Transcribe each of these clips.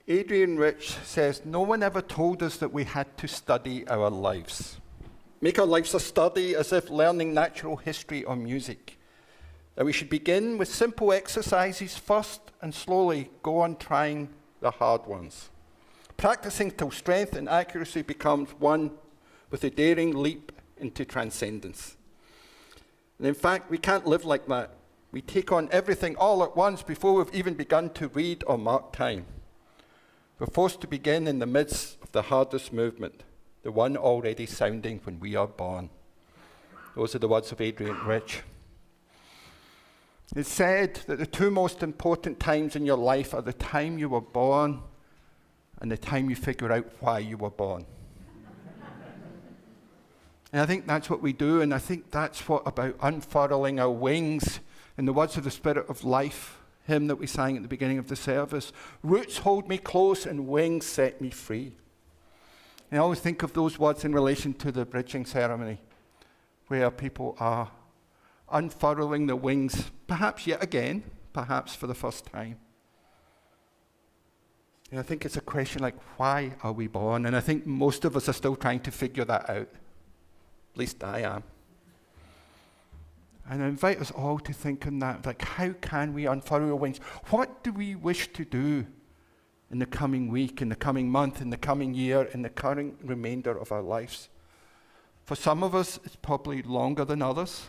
Adrian Rich says, no one ever told us that we had to study our lives. Make our lives a study as if learning natural history or music. That we should begin with simple exercises first and slowly go on trying the hard ones. Practicing till strength and accuracy becomes one with a daring leap into transcendence. And in fact, we can't live like that. We take on everything all at once before we've even begun to read or mark time. We're forced to begin in the midst of the hardest movement, the one already sounding when we are born. Those are the words of Adrian Rich. It's said that the two most important times in your life are the time you were born and the time you figure out why you were born. And I think that's what we do, and I think that's what about unfurling our wings, in the words of the Spirit of Life hymn that we sang at the beginning of the service. Roots hold me close and wings set me free. And I always think of those words in relation to the bridging ceremony, where people are unfurling their wings, perhaps yet again, perhaps for the first time. And I think it's a question like, why are we born? And I think most of us are still trying to figure that out. At least I am. And I invite us all to think on that, like, how can we unfurl our wings? What do we wish to do in the coming week, in the coming month, in the coming year, in the current remainder of our lives? For some of us, it's probably longer than others.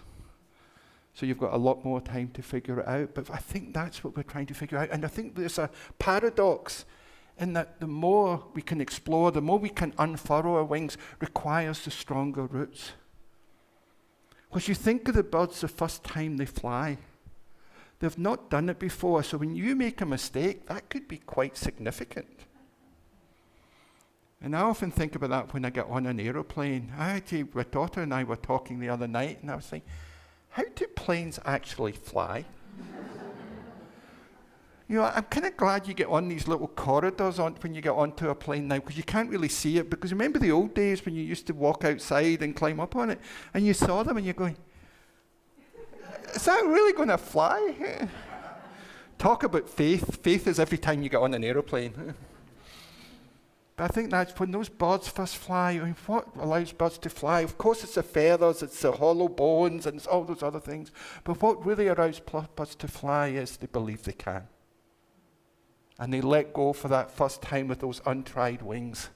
So you've got a lot more time to figure it out. But I think that's what we're trying to figure out. And I think there's a paradox in that the more we can explore, the more we can unfurl our wings, requires the stronger roots. Because you think of the birds the first time they fly. They've not done it before, so when you make a mistake, that could be quite significant. And I often think about that when I get on an aeroplane. My daughter and I were talking the other night, and I was thinking, how do planes actually fly? You know, I'm kind of glad you get on these little corridors when you get onto a plane now, because you can't really see it. Because remember the old days when you used to walk outside and climb up on it, and you saw them and you're going, is that really going to fly? Talk about faith. Faith is every time you get on an aeroplane. But I think that's when those birds first fly. I mean, what allows birds to fly? Of course, it's the feathers, it's the hollow bones, and it's all those other things. But what really allows birds to fly is they believe they can. And they let go for that first time with those untried wings.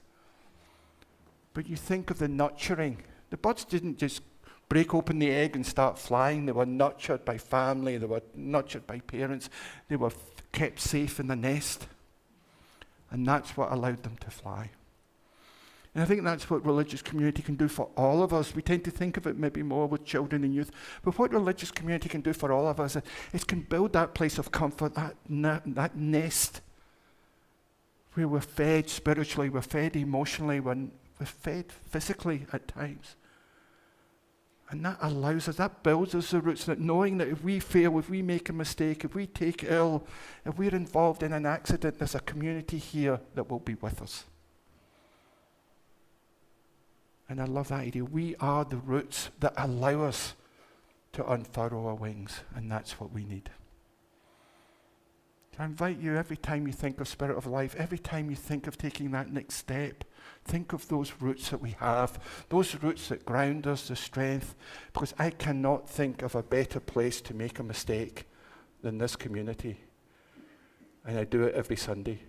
But you think of the nurturing. The birds didn't just break open the egg and start flying. They were nurtured by family. They were nurtured by parents. They were kept safe in the nest. And that's what allowed them to fly. And I think that's what religious community can do for all of us. We tend to think of it maybe more with children and youth. But what religious community can do for all of us is can build that place of comfort, that nest where we're fed spiritually, we're fed emotionally, we're fed physically at times. And that allows us, that builds us the roots, that knowing that if we fail, if we make a mistake, if we take ill, if we're involved in an accident, there's a community here that will be with us. And I love that idea. We are the roots that allow us to unfurl our wings, and that's what we need. I invite you, every time you think of Spirit of Life, every time you think of taking that next step, think of those roots that we have, those roots that ground us, the strength, because I cannot think of a better place to make a mistake than this community. And I do it every Sunday.